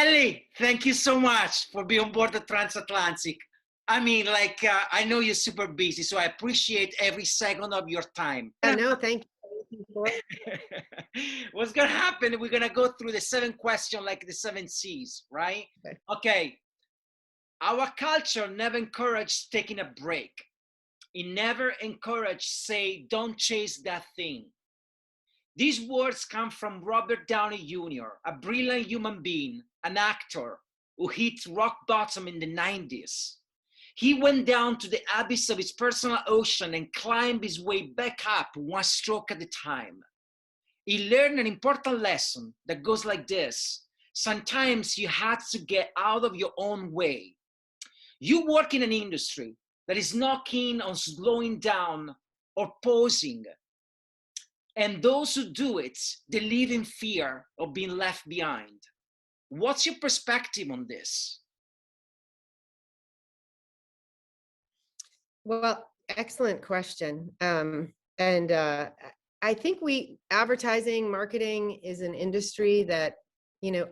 Ellie, thank you so much for being on board the Transatlantic. I mean, I know you're super busy, so I appreciate every second of your time. Yeah, no, thank you. What's going to happen? We're going to go through the 7 questions like the 7 C's, right? Okay. Our culture never encouraged taking a break. It never encouraged say, don't chase that thing. These words come from Robert Downey Jr., a brilliant human being, an actor who hit rock bottom in the 90s. He went down to the abyss of his personal ocean and climbed his way back up one stroke at a time. He learned an important lesson that goes like this. Sometimes you have to get out of your own way. You work in an industry that is not keen on slowing down or pausing. And those who do it, they live in fear of being left behind. What's your perspective on this? Well, excellent question. I think advertising, marketing is an industry that,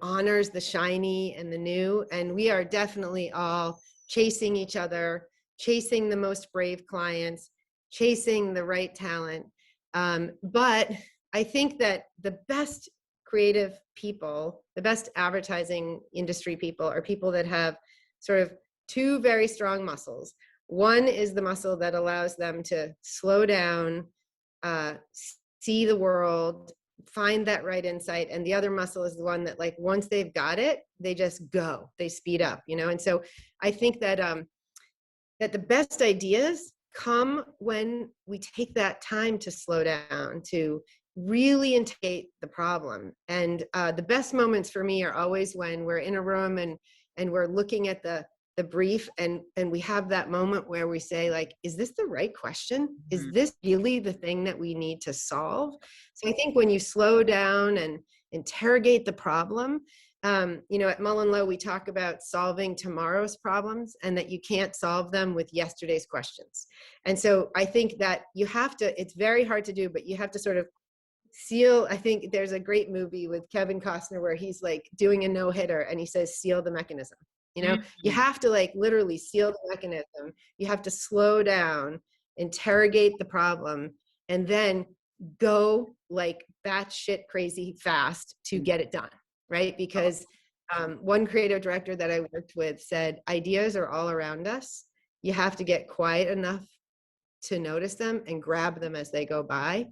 honors the shiny and the new. And we are definitely all chasing each other, chasing the most brave clients, chasing the right talent. But I think that the best creative people, the best advertising industry people are people that have sort of 2 very strong muscles. One is the muscle that allows them to slow down, see the world, find that right insight. And the other muscle is the one that once they've got it, they just go, they speed up, And so I think that, that the best ideas come when we take that time to slow down, to really integrate the problem. And the best moments for me are always when we're in a room and we're looking at the brief and we have that moment where we say, is this the right question? Is this really the thing that we need to solve? So I think when you slow down and interrogate the problem, at MULLENLOWE, we talk about solving tomorrow's problems and that you can't solve them with yesterday's questions. And so I think that you have to, it's very hard to do, but you have to sort of seal. I think there's a great movie with Kevin Costner where he's doing a no-hitter and he says, seal the mechanism. You have to literally seal the mechanism. You have to slow down, interrogate the problem, and then go batshit crazy fast to get it done. Right? Because one creative director that I worked with said, ideas are all around us. You have to get quiet enough to notice them and grab them as they go by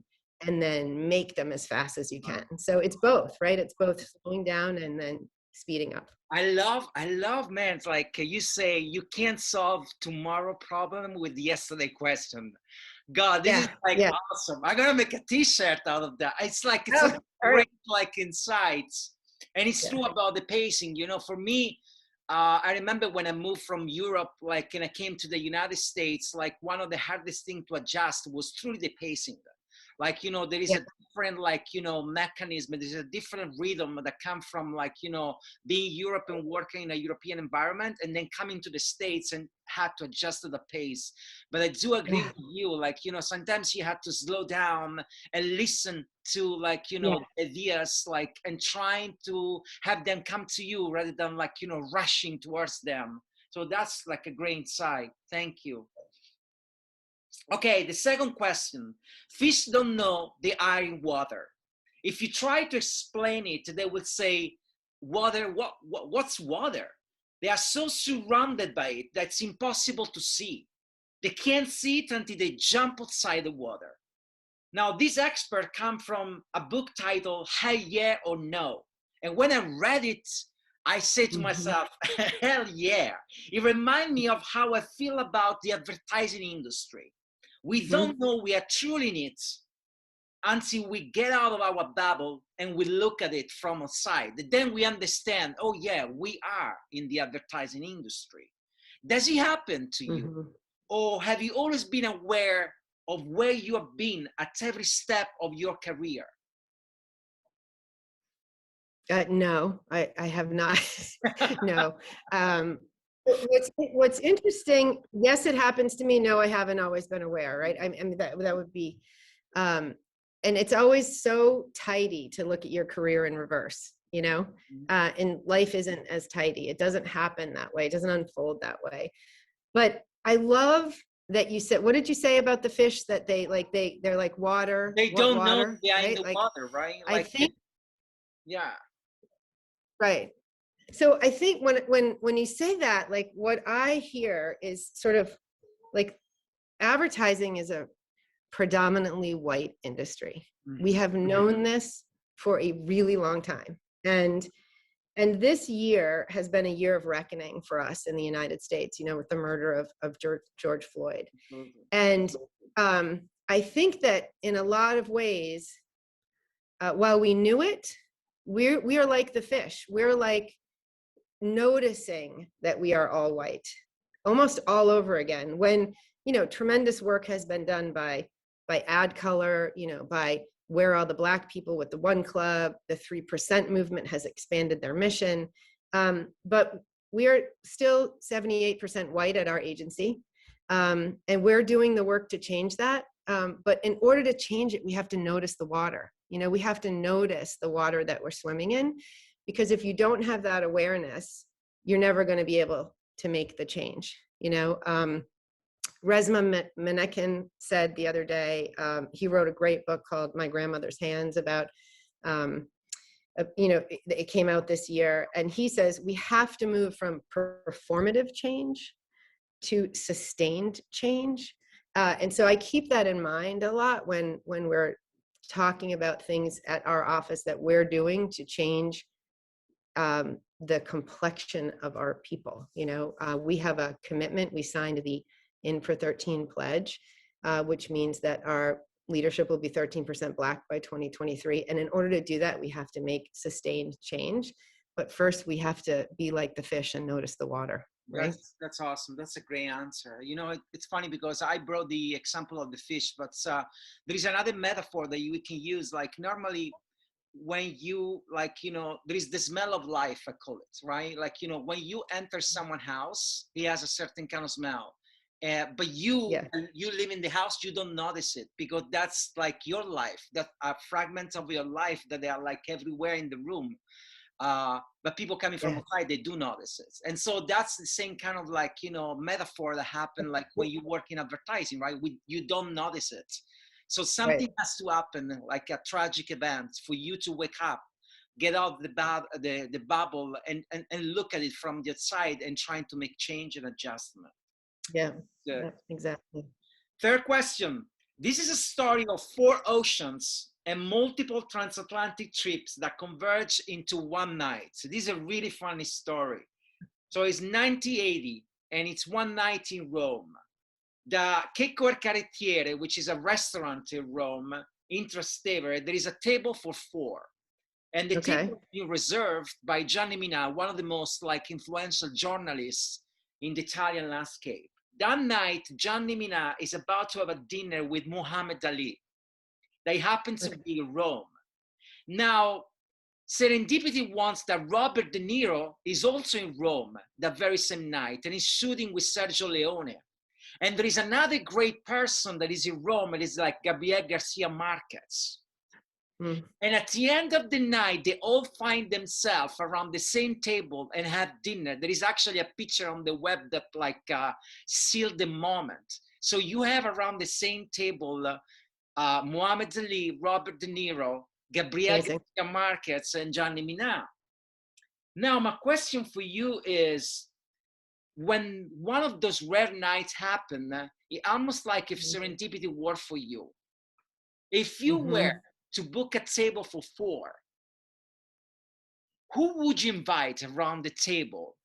and then make them as fast as you can. So it's both, right? It's both slowing down and then speeding up. I love, man. It's like you say, you can't solve tomorrow problem with yesterday question. God, this is awesome. I'm going to make a t-shirt out of that. It's a great insights. And it's true about the pacing, for me, I remember when I moved from Europe, and I came to the United States, one of the hardest things to adjust was truly the pacing. There is a different, mechanism, there's a different rhythm that come from, being Europe and working in a European environment and then coming to the States and had to adjust to the pace. But I do agree with you, sometimes you have to slow down and listen to, ideas, and trying to have them come to you rather than, rushing towards them. So that's a great insight. Thank you. Okay, the second question. Fish don't know they are in water. If you try to explain it, they will say, water, what's water? They are so surrounded by it that it's impossible to see. They can't see it until they jump outside the water. Now, this expert come from a book titled Hell Yeah or No. And when I read it, I said to myself, hell yeah. It reminded me of how I feel about the advertising industry. We don't know we are truly in it until we get out of our bubble and we look at it from outside. Then we understand, oh yeah, we are in the advertising industry. Does it happen to you? Or have you always been aware of where you have been at every step of your career? No, I have not. No. What's interesting, yes, it happens to me. No, I haven't always been aware, right? I mean, that would be, and it's always so tidy to look at your career in reverse. you know, and life isn't as tidy. It doesn't happen that way. It doesn't unfold that way. But I love that you said, what did you say about the fish that they're like water? They don't know water, they are in right? the Like, water, right? I Like, think, yeah. right. So I think when you say that, like what I hear is sort of like advertising is a predominantly white industry. We have known this for a really long time. And this year has been a year of reckoning for us in the United States, you know, with the murder of George Floyd. And I think that in a lot of ways, while we knew it, we are like the fish. We're like noticing that we are all white almost all over again, when, you know, tremendous work has been done by Ad Color, you know, by Where Are the Black People with the One Club. The 3% movement has expanded their mission. But we are still 78% white at our agency. And we're doing the work to change that. But in order to change it, we have to notice the water. You know, we have to notice the water that we're swimming in, because if you don't have that awareness, you're never going to be able to make the change. You know, Resmaa Menakem said the other day, he wrote a great book called My Grandmother's Hands about, you know, it came out this year. And he says we have to move from performative change to sustained change. And so I keep that in mind a lot when we're talking about things at our office that we're doing to change the complexion of our people. You know, we have a commitment. We signed the In for 13 pledge, which means that our leadership will be 13% Black by 2023. And in order to do that, we have to make sustained change. But first, we have to be like the fish and notice the water. Right? That's awesome. That's a great answer. You know, it's funny because I brought the example of the fish, but there is another metaphor that we can use. Like normally, when you, like, you know, there is the smell of life, I call it, right? Like, you know, when you enter someone's house, he has a certain kind of smell. But you live in the house, you don't notice it because that's like your life, that are fragments of your life that they are like everywhere in the room. But people coming from outside, they do notice it. And so that's the same kind of like, you know, metaphor that happened like when you work in advertising, right? You don't notice it. So something has to happen, like a tragic event, for you to wake up, get out the bubble and look at it from the outside and trying to make change and adjustment. Yeah, exactly. Third question. This is a story of 4 oceans and multiple transatlantic trips that converge into one night. So this is a really funny story. So it's 1980 and it's one night in Rome. The Checco Carrettiere, which is a restaurant in Rome, in Trastevere, there is a table for 4. And the table is being reserved by Gianni Minà, one of the most like influential journalists in the Italian landscape. That night, Gianni Minà is about to have a dinner with Muhammad Ali. They happen to be in Rome. Now, serendipity wants that Robert De Niro is also in Rome that very same night and is shooting with Sergio Leone. And there is another great person that is in Rome. It is like Gabriel Garcia Marquez. And at the end of the night, they all find themselves around the same table and have dinner. There is actually a picture on the web that like sealed the moment. So you have around the same table Muhammad Ali, Robert De Niro, Gabriel Garcia Marquez, and Gianni Minà. Now, my question for you is, when one of those rare nights happen, it almost like if serendipity worked for you. If you were to book a table for 4, who would you invite around the table?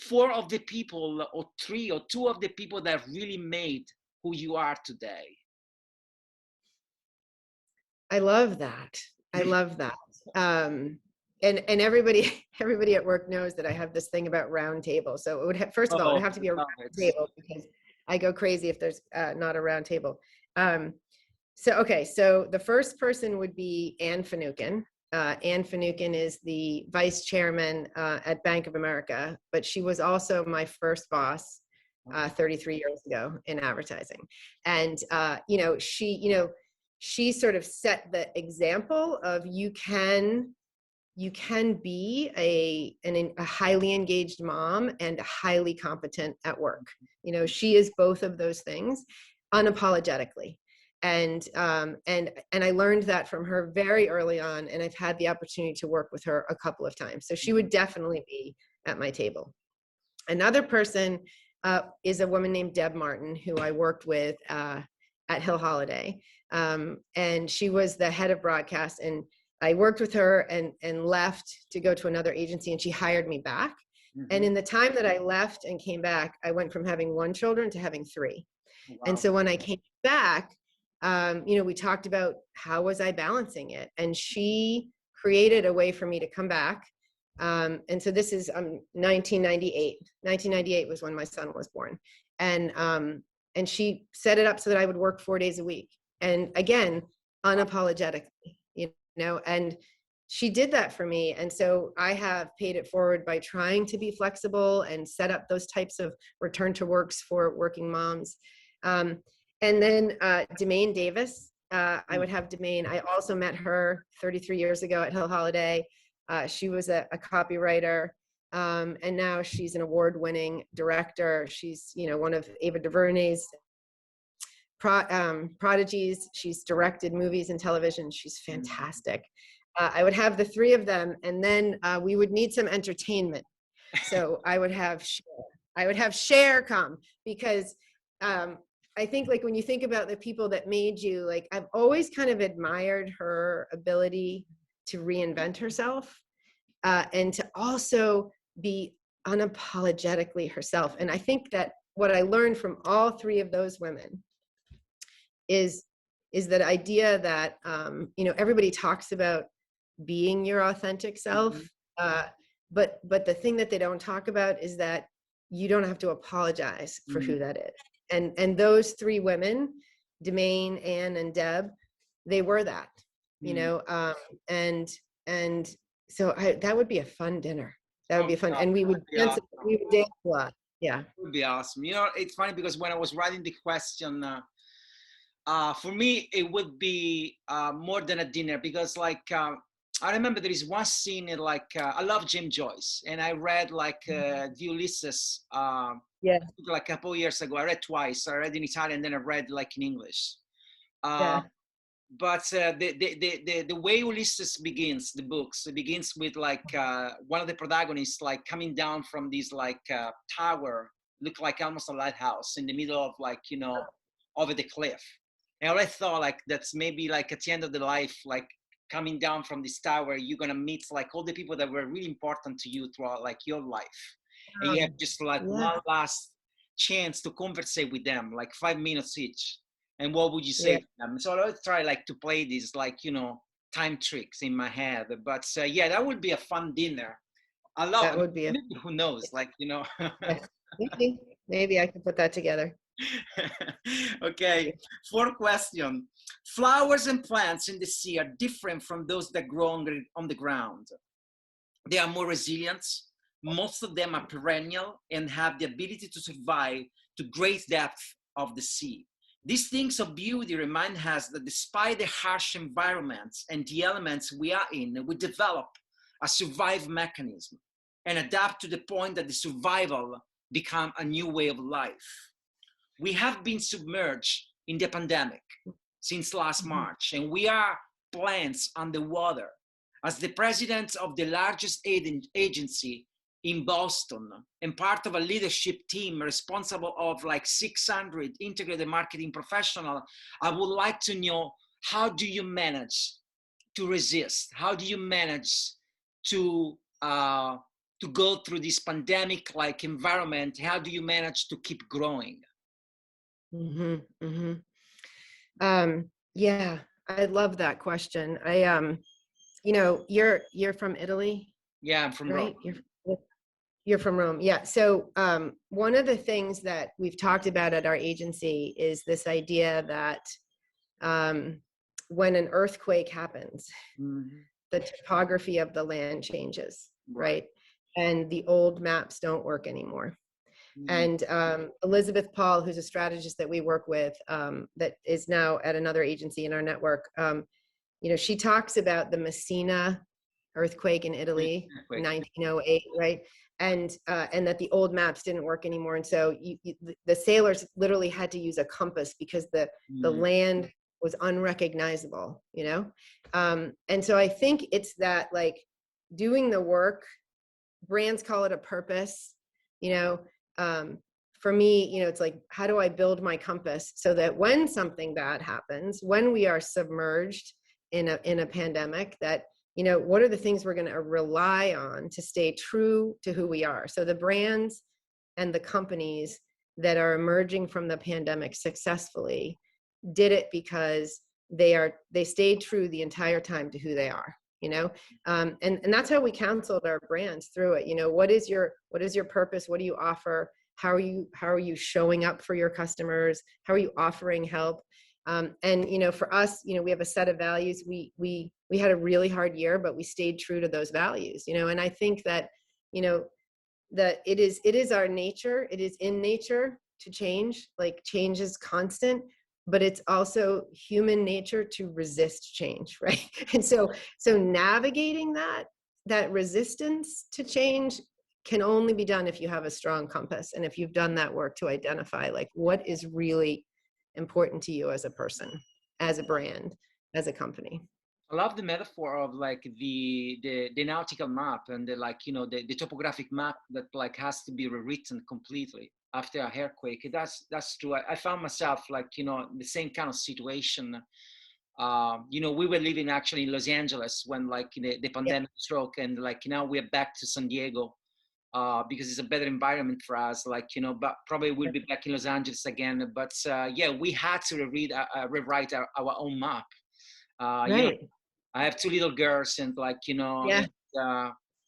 4 of the people, or 3 or 2 of the people that really made who you are today? I love that. I love that. And everybody at work knows that I have this thing about round table. So it would first of all, it would have to be a round table because I go crazy if there's not a round table. So the first person would be Anne Finucane. Anne Finucane is the vice chairman at Bank of America, but she was also my first boss 33 years ago in advertising. And she sort of set the example of you can you can be a highly engaged mom and highly competent at work. You know, she is both of those things unapologetically. And I learned that from her very early on, and I've had the opportunity to work with her a couple of times. So she would definitely be at my table. Another person is a woman named Deb Martin, who I worked with at Hill Holiday. And she was the head of broadcast, and I worked with her and left to go to another agency, and she hired me back. And in the time that I left and came back, I went from having 1 child to having 3. Wow. And so when I came back, you know, we talked about how was I balancing it, and she created a way for me to come back. And so this is 1998. 1998 was when my son was born, and she set it up so that I would work 4 days a week, and again, unapologetically, you know, and she did that for me. And so I have paid it forward by trying to be flexible and set up those types of return to works for working moms. And then Demaine Davis, I would have Demaine. I also met her 33 years ago at Hill Holiday. She was a copywriter, and now she's an award-winning director. She's, you know, one of Ava DuVernay's prodigies. She's directed movies and television. She's fantastic. I would have the 3 of them, and then we would need some entertainment. So I would have Cher come, because I think, like, when you think about the people that made you, like, I've always kind of admired her ability to reinvent herself, and to also be unapologetically herself. And I think that what I learned from all 3 of those women is that idea that, you know, everybody talks about being your authentic self, but the thing that they don't talk about is that you don't have to apologize for who that is. And those 3 women, Demaine, Anne, and Deb, they were that, you know, and so that would be a fun dinner. That would be fun. And we would dance a lot. Yeah. It would be awesome. You know, it's funny because when I was writing the question, for me, it would be more than a dinner, because like, I remember there is one scene in, like, I love Jim Joyce, and I read like the Ulysses like a couple years ago. I read twice. I read in Italian, then I read like in English. But the way Ulysses begins, the books, it begins with like one of the protagonists like coming down from this like tower, look like almost a lighthouse in the middle of, like, you know, over the cliff. And I thought, like, that's maybe like at the end of the life, like coming down from this tower, you're gonna meet like all the people that were really important to you throughout like your life, and you have just like one last chance to conversate with them, like 5 minutes each. And what would you say to them? So I would try like to play these, like, you know, time tricks in my head. But yeah, that would be a fun dinner. I love that. Would be who knows, like, you know. maybe I could put that together. Okay, 4th question. Flowers and plants in the sea are different from those that grow on the ground. They are more resilient. Most of them are perennial and have the ability to survive to great depth of the sea. These things of beauty remind us that despite the harsh environments and the elements we are in, we develop a survival mechanism and adapt to the point that the survival become a new way of life. We have been submerged in the pandemic since last March, and we are plants underwater. As the president of the largest agency in Boston and part of a leadership team responsible of like 600 integrated marketing professionals, I would like to know, how do you manage to resist? How do you manage to go through this pandemic like environment? How do you manage to keep growing? Yeah, I love that question. You know, you're from Italy. Yeah, I'm from Rome. You're from Rome. Yeah. So one of the things that we've talked about at our agency is this idea that when an earthquake happens, the topography of the land changes, right? And the old maps don't work anymore. And Elizabeth Paul, who's a strategist that we work with, that is now at another agency in our network, you know, she talks about the Messina earthquake in Italy, 1908, right? And that the old maps didn't work anymore. And so the sailors literally had to use a compass because the land was unrecognizable, you know? And so I think it's that, like, doing the work, brands call it a purpose, you know? For me, you know, it's like, how do I build my compass so that when something bad happens, when we are submerged in a pandemic, that, you know, what are the things we're going to rely on to stay true to who we are? So the brands and the companies that are emerging from the pandemic successfully did it because they stayed true the entire time to who they are, you know? And that's how we counseled our brands through it. You know, what is your purpose? What do you offer? How are you showing up for your customers? How are you offering help? And, you know, for us, you know, we have a set of values. We had a really hard year, but we stayed true to those values, you know? And I think that, you know, that it is our nature. It is in nature to change. Like, change is constant, but it's also human nature to resist change, right? And so navigating that resistance to change can only be done if you have a strong compass, and if you've done that work to identify, like, what is really important to you as a person, as a brand, as a company. I love the metaphor of, like, the nautical map and the topographic map that, like, has to be rewritten completely after a earthquake. That's true. I found myself, like, in the same kind of situation. We were living actually in Los Angeles when, like, the pandemic struck, and, like, now we're back to San Diego because it's a better environment for us, like, but probably we'll be back in Los Angeles again. But we had to rewrite our own map. Right. I have two little girls, and, like, and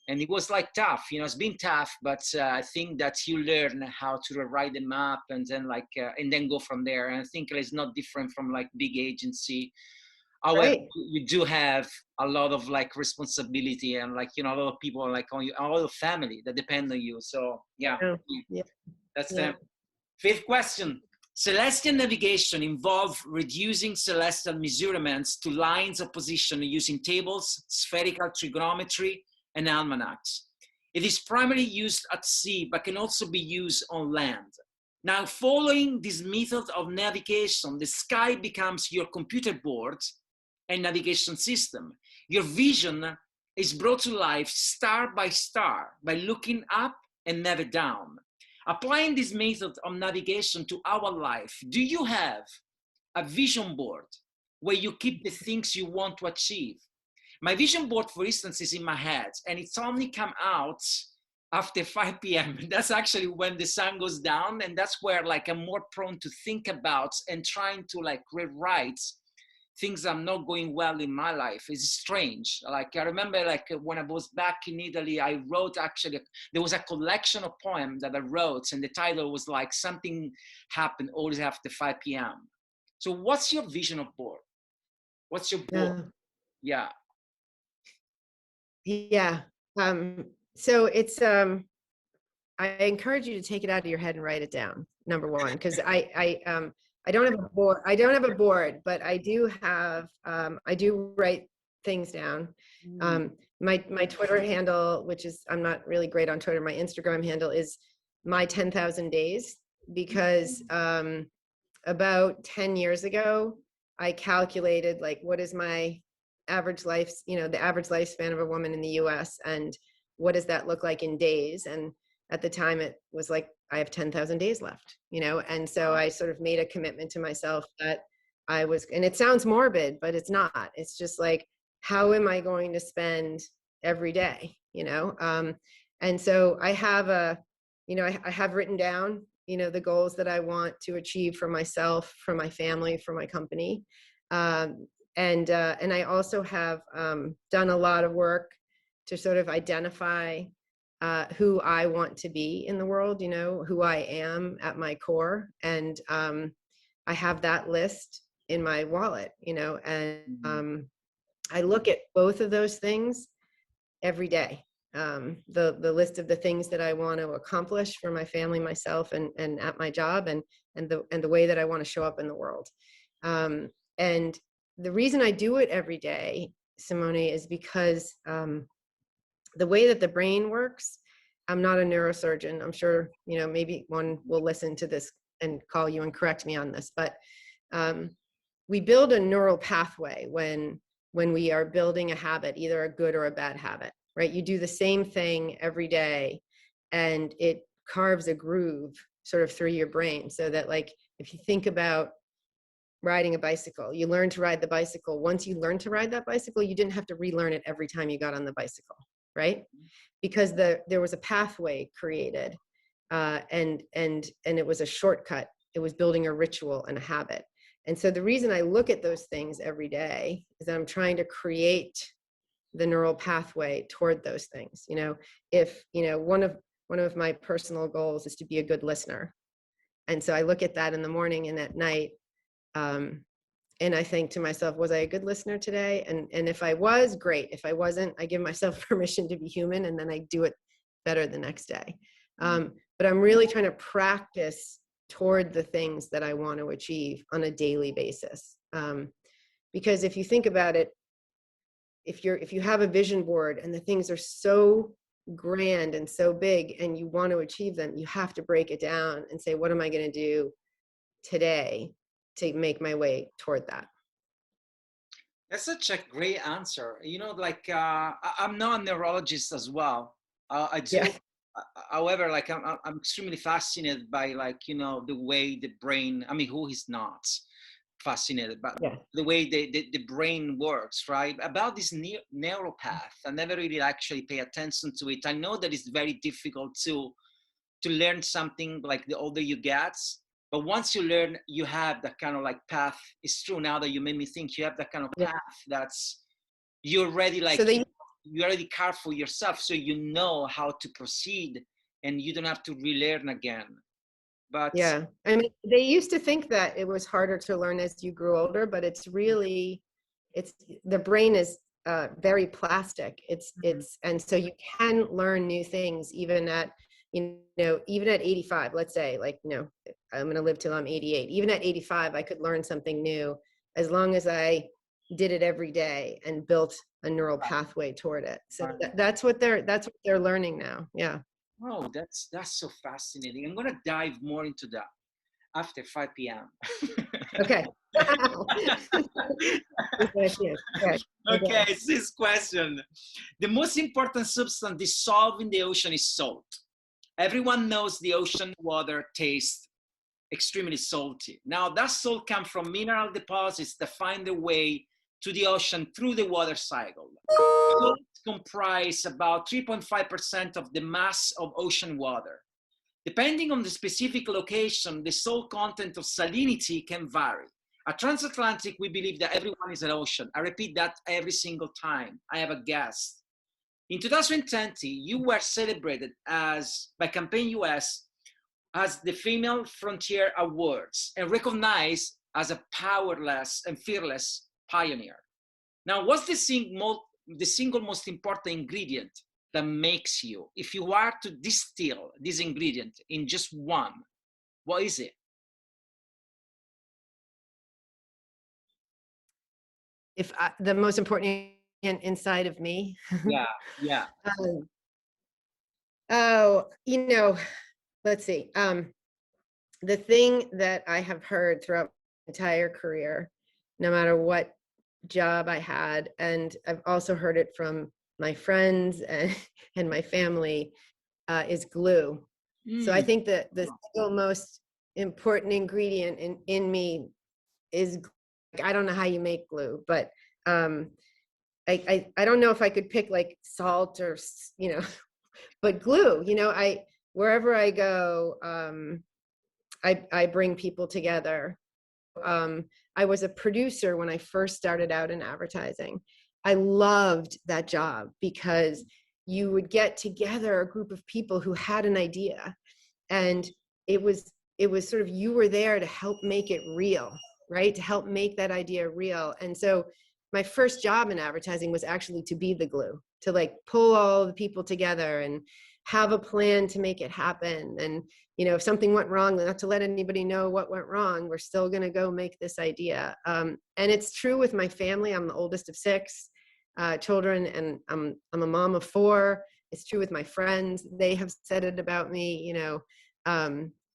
it was, like, tough. It's been tough, but I think that you learn how to rewrite the map, and then, like, and then go from there. And I think it's not different from, like, big agency. However, you do have a lot of, like, responsibility, and, like, a lot of people, like, on you, a lot of family that depend on you. So that's the fifth question. Celestial navigation involves reducing celestial measurements to lines of position using tables, spherical trigonometry, and almanacs. It is primarily used at sea, but can also be used on land. Now, following this method of navigation, the sky becomes your computer board and navigation system. Your vision is brought to life star by star by looking up and never down. Applying this method of navigation to our life, do you have a vision board where you keep the things you want to achieve? My vision board, for instance, is in my head, and it's only come out after 5 p.m. That's actually when the sun goes down, and that's where, like, I'm more prone to think about and trying to, like, rewrite things that are not going well in my life. It's strange. Like, I remember, like, when I was back in Italy, I wrote, actually, there was a collection of poems that I wrote, and the title was, like, something happened always after 5 p.m. So what's your vision of board? What's your board? Yeah. So it's, I encourage you to take it out of your head and write it down, number one, because I don't have a board. I don't have a board, but I do have, I do write things down. My Twitter handle, which is, I'm not really great on Twitter. My Instagram handle is my 10,000 days, because about 10 years ago, I calculated, like, what is my average life, the average lifespan of a woman in the US, and what does that look like in days? And at the time it was like, I have 10,000 days left, and so I sort of made a commitment to myself that I was, and it sounds morbid, but it's not. It's just like, how am I going to spend every day, and so I have I have written down, the goals that I want to achieve for myself, for my family, for my company. And I also have done a lot of work to sort of identify who I want to be in the world, who I am at my core. And I have that list in my wallet, and I look at both of those things every day. The list of the things that I want to accomplish for my family, myself, and at my job, and the way that I want to show up in the world. And the reason I do it every day, Simone, is because the way that the brain works, I'm not a neurosurgeon. I'm sure, maybe one will listen to this and call you and correct me on this, but we build a neural pathway when we are building a habit, either a good or a bad habit, right? You do the same thing every day and it carves a groove sort of through your brain, so that, like, if you think about riding a bicycle, you learn to ride the bicycle. Once you learn to ride that bicycle, you didn't have to relearn it every time you got on the bicycle, right? Because there was a pathway created, and it was a shortcut. It was building a ritual and a habit. And so the reason I look at those things every day is that I'm trying to create the neural pathway toward those things. If one of my personal goals is to be a good listener, and so I look at that in the morning and at night, and I think to myself, was I a good listener today? And if I was, great. If I wasn't, I give myself permission to be human, and then I do it better the next day. But I'm really trying to practice toward the things that I want to achieve on a daily basis. Because if you think about it, if you have a vision board and the things are so grand and so big and you want to achieve them, you have to break it down and say, what am I going to do today to make my way toward that? That's such a great answer. I'm not a neurologist as well. I do. Yeah. However, like I'm extremely fascinated by, like, the way the brain, I mean, who is not fascinated by the way the brain works, right? About this neural path, I never really actually pay attention to it. I know that it's very difficult to learn something, like, the older you get. But once you learn, you have that kind of like path. It's true, now that you made me think, you have that kind of path that's, you're already like, so you already carve for yourself, so you know how to proceed and you don't have to relearn again. But yeah, I mean, they used to think that it was harder to learn as you grew older, but it's really, the brain is very plastic. And so you can learn new things even at 85, let's say, like, I'm going to live till I'm 88. Even at 85, I could learn something new as long as I did it every day and built a neural pathway toward it. So that's what they're learning now. Yeah. Oh, that's so fascinating. I'm going to dive more into that after 5 p.m. Okay. Okay, it's this question. The most important substance dissolved in the ocean is salt. Everyone knows the ocean water tastes extremely salty. Now, that salt comes from mineral deposits that find their way to the ocean through the water cycle. Salt comprise about 3.5% of the mass of ocean water. Depending on the specific location, the salt content of salinity can vary. At Transatlantic, we believe that everyone is an ocean. I repeat that every single time I have a guest. In 2020, you were celebrated by Campaign US as the Female Frontier Awards and recognized as a powerless and fearless pioneer. Now, what's the single most important ingredient that makes you, if you are to distill this ingredient in just one, what is it? The most important inside of me? Yeah. Let's see. The thing that I have heard throughout my entire career, no matter what job I had, and I've also heard it from my friends and my family, is glue. So I think that the single most important ingredient in me is, I don't know how you make glue, but I don't know if I could pick like salt or, but glue, wherever I go, I bring people together. I was a producer when I first started out in advertising. I loved that job because you would get together a group of people who had an idea, and it was sort of, you were there to help make it real, right? To help make that idea real. And so my first job in advertising was actually to be the glue, to like pull all the people together and have a plan to make it happen. And, if something went wrong, not to let anybody know what went wrong, we're still going to go make this idea. And it's true with my family. I'm the oldest of 6. children, and I'm a mom of 4. It's true with my friends. They have said it about me, you know.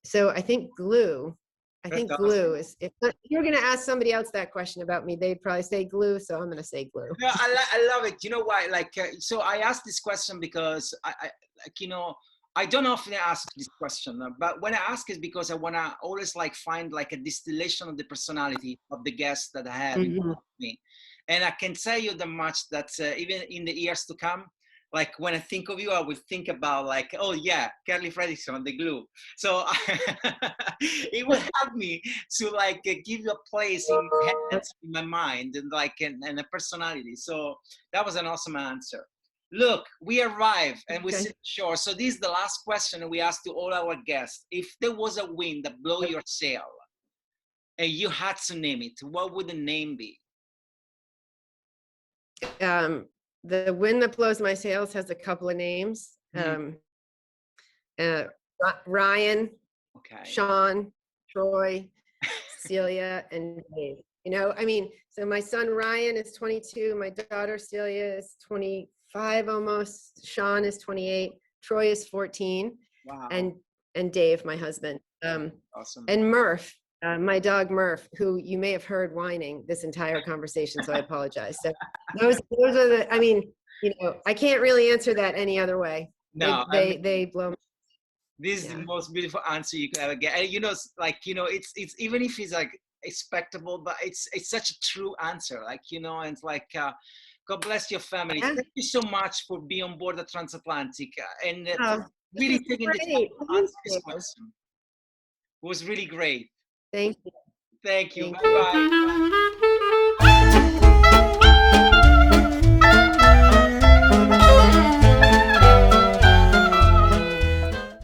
So I think glue. I think glue is, if you're going to ask somebody else that question about me, they'd probably say glue. So I'm going to say glue. No, I love it. You know why? Like, so I asked this question because I like, you know, I don't often ask this question, but when I ask is because I want to always like find like a distillation of the personality of the guests that I have in front of me. And I can tell you that much that even in the years to come, like when I think of you, I would think about like, oh yeah, Carly Fredrickson, the glue. So it would help me to like give you a place in my head, in my mind, and like and a personality. So that was an awesome answer. Look, we arrived and we sit ashore. So this is the last question we ask to all our guests. If there was a wind that blow your sail and you had to name it, what would the name be? The wind that blows my sails has a couple of names. Ryan, Sean, Troy, Celia, and Dave. You know, I mean, so my son Ryan is 22, my daughter Celia is 25 almost, Sean is 28, Troy is 14, and Dave, my husband. Awesome. And Murph, my dog Murph, who you may have heard whining this entire conversation, so I apologize. So those are the, I mean, you know, I can't really answer that any other way. No, they blow me. This is the most beautiful answer you could ever get. And you know, like, you know, it's even if it's like expectable, but it's such a true answer. Like, you know, and it's like, God bless your family. Thank you so much for being on board the Transatlantic and really taking the time to answer this question. It was really great. Thank you. Thank you. Bye-bye.